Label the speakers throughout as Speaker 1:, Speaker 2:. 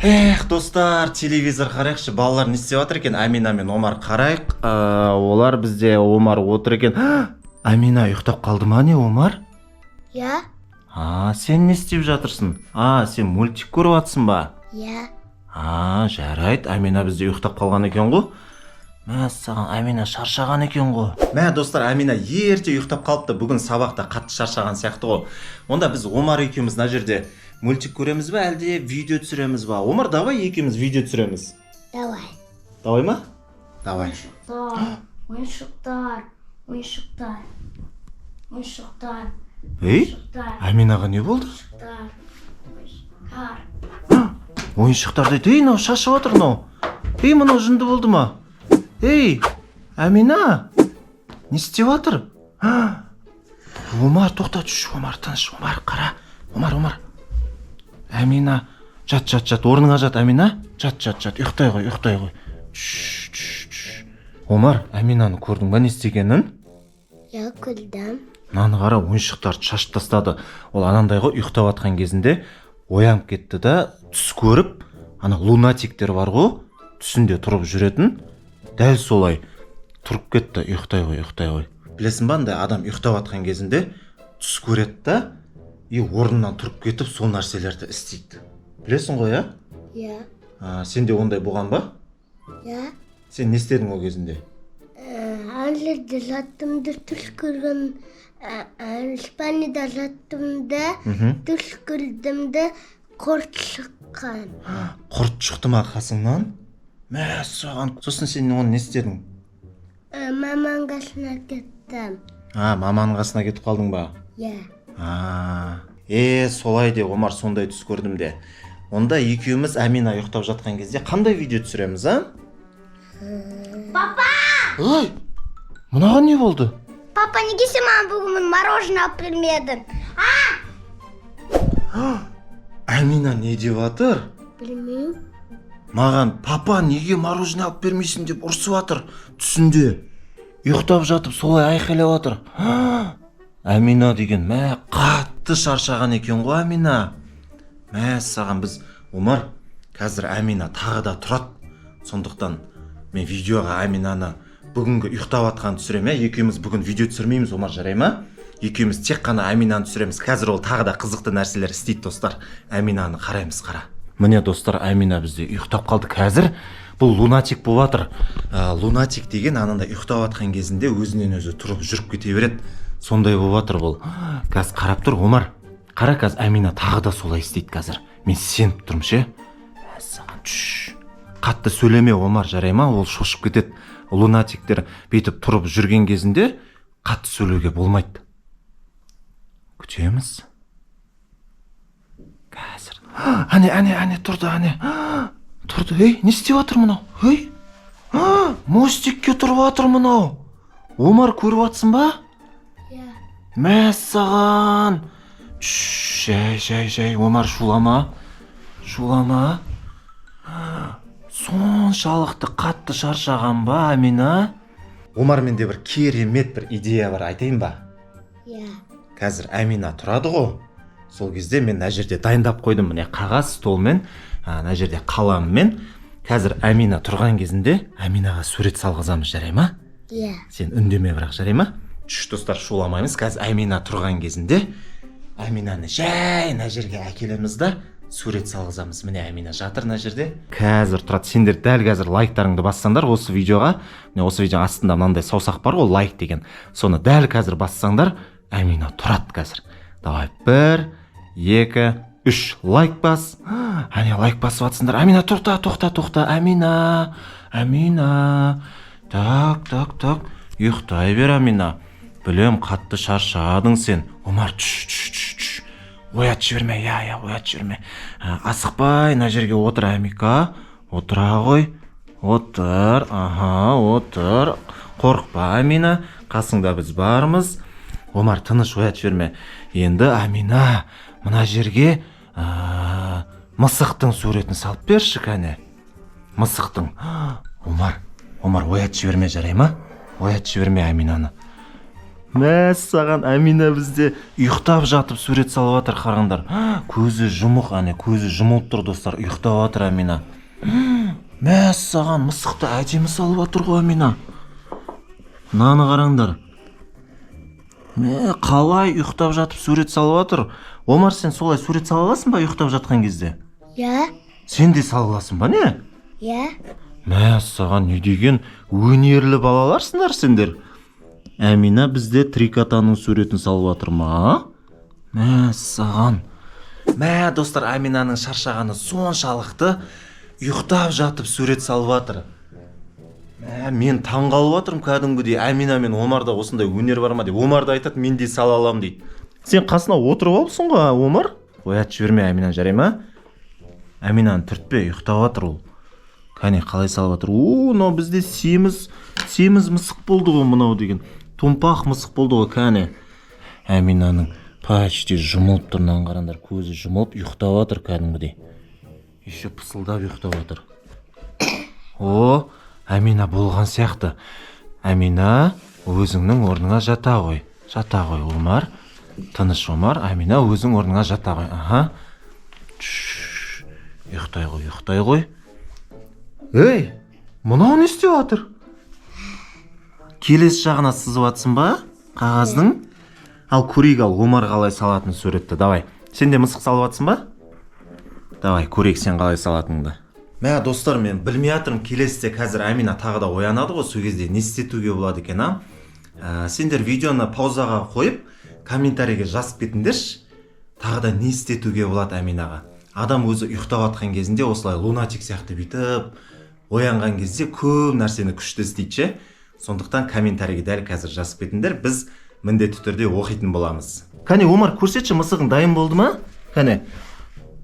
Speaker 1: Достар, телевизор қарайықшы, балалар не істеп жатыр екен? Амина мен Омар қарайық. Олар бізде, Омар отыр екен. Амина ұйықтап қалды ма не, Омар?
Speaker 2: Я?
Speaker 1: Сен не істеп жатырсың? Сен мультик көріп жатсың ба?
Speaker 2: Я.
Speaker 1: Жарайды, Амина бізде ұйықтап қалған екен ғой. Саған Амина шаршаған екен ғой. Достар, Амина ерте ұйықтап қалыпты. Бүгін сабақта қатты шаршаған сияқты ғой. Онда біз Омар екеуміз мына жерде мультик көреміз ба, әлде видео түсіреміз ба? Омар, давай екеуміз видео түсіреміз.
Speaker 2: Давай.
Speaker 1: Давай ма? Давай.
Speaker 2: Ойыншықтар.
Speaker 1: Аминаға не болды? Ойыншықтар дейді, мынау шашып отыр мынау. Мынау жынды болды ма? Амина, не істеп жатыр? Омар, тоқта, Омар, тыныш, Омар, қара. Омар. Амина, жат, орныңа жат, Амина. Жат, ұйықтай ғой. Омар, Аминаны көрдің ба не істегенін?
Speaker 2: Я көрдім.
Speaker 1: Мынаны қара, ойыншықтарды шашып тастады. Ол анандай ғой, ұйықтап жатқан кезінде оянып кетті да, түс көріп, лунатиктер бар ғой, түсінде тұрып жүретін. Дәл солай тұрып кетті, ұйықтай ғой. Білесің ба, андай адам ұйықтап жатқан кезінде түс көреді да, орнынан тұрып кетіп, сол нәрселерді істейді. Білесің ғой,
Speaker 2: Я.
Speaker 1: Сенде ондай болған ба?
Speaker 2: Я.
Speaker 1: Сен не істедің ол кезінде?
Speaker 2: Англияда жаттымды түс көрген, Испанияда жаттымды түс көрдімді, құрт шыққан.
Speaker 1: Құрт шықты ма қасыңнан? Соған. Сосын сен оны не істедің?
Speaker 2: Маманың қасына кеттім.
Speaker 1: Маманың қасына кетіп қалдың ба?
Speaker 2: Я.
Speaker 1: Солай де, Омар, сондай түс көрдім де. Онда екеуміз Амина ұйықтап жатқан кезде қандай видео түсіреміз,
Speaker 2: Папа!
Speaker 1: Мұнаған не болды?
Speaker 2: Папа, неге сен маған бүгін мороженое алып бермедің?
Speaker 1: Амина не деп жатыр?
Speaker 2: Білмеймін.
Speaker 1: Маған папа неге мороженое алып бермейсің деп ұрсып жатыр түсінде. Ұйықтап жатып солай айқайлап жатыр. Амина деген, қатты шаршаған екен ғой Амина. Саған біз, Омар, қазір Амина тағы да тұрады. Сондықтан мен видеоға Аминаны бүгінгі ұйықтап жатқан түсірем. Екеуміз бүгін видео түсірмейміз, Омар, жарай ма? Екеуміз тек қана Аминаны түсіреміз. Қазір ол тағы да қызықты нәрселер істейді, достар. Аминаны қараймыз, қара. Міне, достар, Амина бізде ұйықтап қалды. Қазір бұл лунатик болып жатыр. Лунатик деген анандай ұйықтап жатқан кезінде өзінен өзі тұрып жүріп кете береді. Сондай болып жатыр бұл. Қазір қарап тұр, Омар. Қара, қазір Амина тағы да солай істейді қазір. Мен сеніп тұрмын, ше. Қатты сөйлеме, Омар, жарай ма? Ол шошып кетеді. Лунатиктер бейтіп тұрып жүрген кезінде қатты сөйлеуге болмайды. Күтеміз. Қазір. Әне, тұрды. Тұрды, не істеп жатыр мынау? Мостикке тұрып жатыр мынау. Омар, көріп жатсың ба?
Speaker 2: Я.
Speaker 1: Саған. Жай, Омар, шулама. Соншалықты қатты шаршаған ба, Амина? Омар, менде бір керемет бір идея бар, айтайын ба?
Speaker 2: Я.
Speaker 1: Қазір Амина тұрады ғой. Сол кезде мен мына жерде дайындап қойдым, міне қағаз столмен, мына жерде қаламмен. Қазір Амина тұрған кезінде Аминаға сурет салғызамыз, жарай ма?
Speaker 2: Я.
Speaker 1: Сен үндеме, бірақ жарай ма? Достар, шуламаймыз. Қазір Амина тұрған кезінде Аминаны жай мына жерге әкелеміз да сурет салғызамыз. Міне Амина жатыр мына жерде. Қазір тұрады. Сендер дәл қазір лайктарыңды бассаңдар осы видеоға. Міне осы видеоның астында мынандай саусақ бар ғой, лайк деген. Соны дәл қазір бассаңдар, Амина тұрады қазір. Давай, 1, 2, 3 лайк бас. Лайк басып жатсыңдар. Амина, тоқта. Амина. Так. Ұйықтай бер, Амина. Білем, қатты шаршадың сен. Омар, оят жіберме, оят жіберме. Асықпай, мына жерге отыр, Амика. Отыра ғой. Отыр. Қорықпа, Амина. Қасыңда біз бармыз. Омар, тыныш, оят жіберме. Енді, Амина, мына жерге мысықтың суретін салып берші, кәне. Мысықтың. Омар, оят жіберме, жарай ма? Оят жіберме Аминаны. Мәссаған, Әмина бізде ұйықтап жатып сурет салып жатыр, қараңдар. Көзі жұмық, көзі жұмылып тұр достар, ұйықтап жатыр Әмина. Мәссаған, мысықты әдемі салып жатыр ғой Әмина. Мынаны қараңдар. Қалай ұйықтап жатып сурет салып жатыр? Омар, сен солай сурет сала аласың ба ұйықтап жатқан кезде?
Speaker 2: Я.
Speaker 1: Сен де сала аласың ба, не?
Speaker 2: Я.
Speaker 1: Мәссаған, не деген өнерлі балаларсыңдар сендер. Әмина бізде трикотаның суретін салып жатыр ма? Мәссаған. Достар, Әминаның шаршағаны соншалықты ұйықтап жатып сурет салып жатыр. Мен таңғалып жатырмын кәдімгідей. Әмина мен Омарда осындай өнер бар ма деп. Омар да айтады, мен де сала аламын дейді. Сен қасына отырып алыпсың ғой, Омар? Оят жіберме Әмина, жарай ма? Әминаны түртпе, ұйықтап жатыр ол. Кәне, қалай салып жатыр? Мынау бізде семіз мысық болды ғой мынау деген. Томпақ мысық болды ғой, кәне. Әминаның почти жұмылып тұрынан қараңдар, көзі жұмылып ұйықтап жатыр кәдімгідей. Еще пысылдап ұйықтап жатыр. Әмина болған сияқты. Әмина, өзіңнің орныңа жата ғой. Жата ғой, Омар. Тыныш, Омар. Әмина, өзің орныңа жата ғой. Ұйықтай ғой. Ей, мынау не істеп жатыр? Келесі жағына сызып жатсың ба? Қағаздың? Ал көрейік, Омар қалай салатын суретті. Давай. Сен де мысық салып жатсың ба? Давай, көрейік сен қалай салатыныңды. Достар, мен білмей жатырмын, келесіде қазір Әмина тағы да оянады ғой, сол кезде не істетуге болады екен, сендер видеоны паузаға қойып, комментарийге жазып кетіңдерші, тағы да не істетуге болады Әминаға. Адам өзі ұйықтап жатқан кезінде осылай лунатик сияқты бүйтіп, оянған кезде көп нәрсені күшті істейді. Сондықтан комментарийге дәл қазір жазып кетіңдер, біз міндетті түрде оқитын боламыз. Кәне, Омар, көрсетші, мысығың дайын болды ма? Кәне.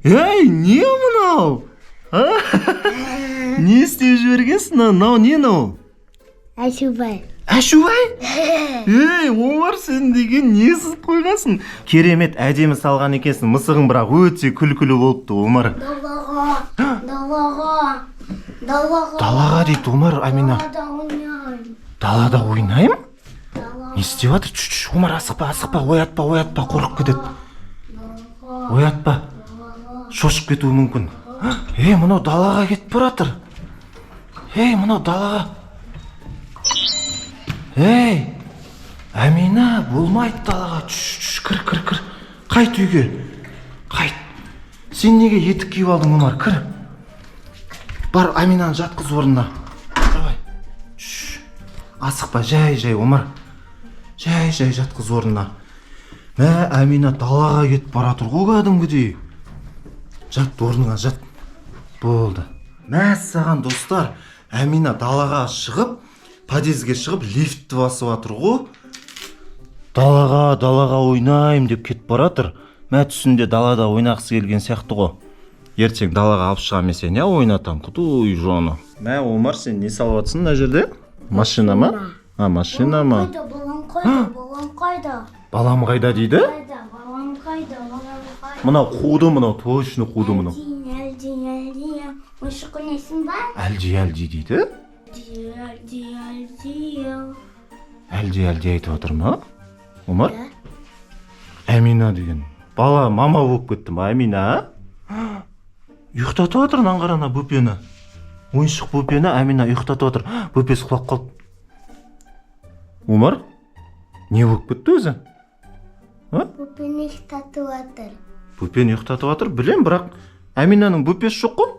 Speaker 1: Ей, не мынау? Не істеп жібергенсің? Мынау не мынау?
Speaker 2: Әшубай.
Speaker 1: Әшубай? Ей, Омар, сен деген не сызып қойғансың? Керемет, әдемі салған екенсің. Мысығың бірақ өте күлкілі болыпты, Омар. Далаға дейді, Омар, Әмина. Далада ойнайым? Не істеп жатыр? Омар, асықпа, оятпа, қорқып кетеді. Оятпа. Шошып кетуі мүмкін. Ей, мынау далаға кетіп баратыр. Ей, мынау далаға. Ей, Әмина, болмайды далаға. Кір. Қайт үйге. Қайт. Сен неге етік киіп алдың, Омар? Кір. Бар, Әминаны жатқыз орнына. Давай. Асықпа, жай, Омар. Жай, жатқыз орнына. Әмина далаға кетіп баратыр ғой кәдімгідей. Жат, орныңа жат. Болды. Мәссаған, достар, Әмина далаға шығып, подъезге шығып, лифтті басып жатыр ғой. Далаға ойнайым деп кетіп баратыр. Түсінде далада ойнақсы келген сияқты ғой. Ертең далаға алып шығам сен, ойнатам. Құдай жоны. Омар, сен не салып жатсың мына жерде? Машина ма? Машина ма?
Speaker 2: Балам қайда?
Speaker 1: Балам қайда дейді?
Speaker 2: Балам қайда?
Speaker 1: Мынау қуды, мынау точно қуды мынау.
Speaker 2: Ойшық ойнайсың ба?
Speaker 1: Әлди дейді? Әлди айтып отыр ма? Омар? Әмина деген. Бала мама болып кетті ма, Әмина? Ұйықтатып отыр, қарана бөпені. Ойыншық бөпені Әмина ұйықтатып отыр. Бөпесі құлап қалды. Омар? Не болып кетті өзі?
Speaker 2: Бөпені ұйықтатып отыр.
Speaker 1: Бөпені ұйықтатып отыр, білем, бірақ Әминаның бөпесі жоқ қой.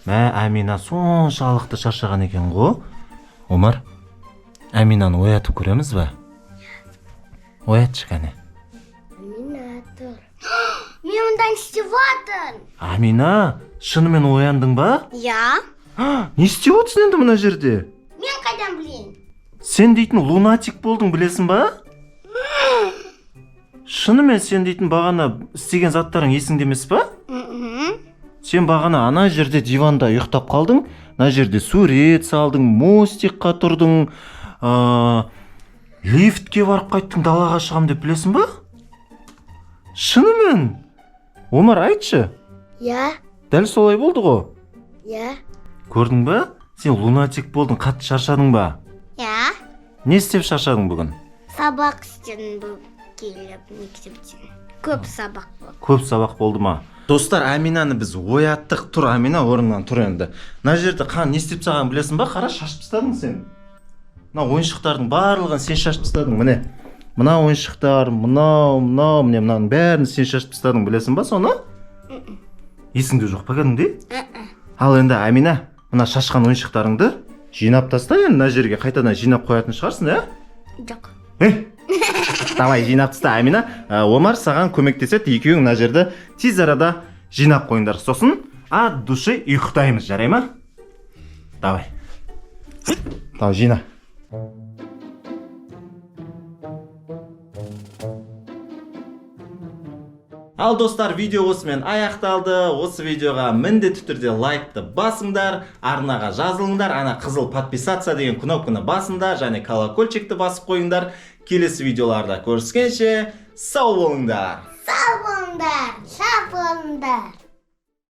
Speaker 1: Әмина соншалықты шаршаған екен ғой. Омар, Әминаны оятып көреміз ба? Оятшы кәне.
Speaker 2: Әмина тұр. Мен мұндан істеп отыр.
Speaker 1: Әмина, шынымен ояндың ба?
Speaker 2: Я.
Speaker 1: Не істеп отырсың енді мына жерде?
Speaker 2: Мен қайдан білейін?
Speaker 1: Сен дейтін лунатик болдың, білесің ба? Шынымен сен дейтін бағана істеген заттарың есіңде емес па? Сен бағана ана жерде диванда ұйықтап қалдың, ана жерде сурет салдың, мостикқа тұрдың, лифтке барып қайттың, далаға шығам деп білесің ба? Шынымен? Омар, айтшы.
Speaker 2: Я.
Speaker 1: Дәл солай болды ғой?
Speaker 2: Я.
Speaker 1: Көрдің ба? Сен лунатик болдың, қатты шаршадың ба?
Speaker 2: Я.
Speaker 1: Не істеп шаршадың бүгін?
Speaker 2: Сабақ істедім бұл келіп мектептен. Көп сабақ болды.
Speaker 1: Көп сабақ болды ма? Достар, Аминаны біз ояттық. Тұр, Амина, орнынан тұр енді. Мына жерде не істеп тастағанын білесің ба? Қара, шашып тастадың сен. Мына ойыншықтардың барлығын сен шашып тастадың, міне. Мына ойыншықтар, мынау, міне мынаның бәрін сен шашып тастадың, білесің ба соны? Есіңде жоқ па кәдімгідей? Ал енді Амина, мына шашқан ойыншықтарыңды жинап таста, енді мына жерге қайтадан жинап қоятын шығарсың, иә?
Speaker 2: Жоқ.
Speaker 1: Давай жинап таста, Амина. Омар саған көмектеседі, екеуің мына жерді тез арада жинап қойыңдар. Сосын от души ұйықтаймыз, жарай ма? Давай. Давай, жина. Ал достар, видео осымен аяқталды. Осы видеоға міндетті түрде лайкты басыңдар, арнаға жазылыңдар, ана қызыл подписаться деген кнопканы басыңдар, және колокольчикті басып қойыңдар. Келесі видеоларда көріскенше сау болыңдар.
Speaker 2: Сау болыңдар, шат болыңдар.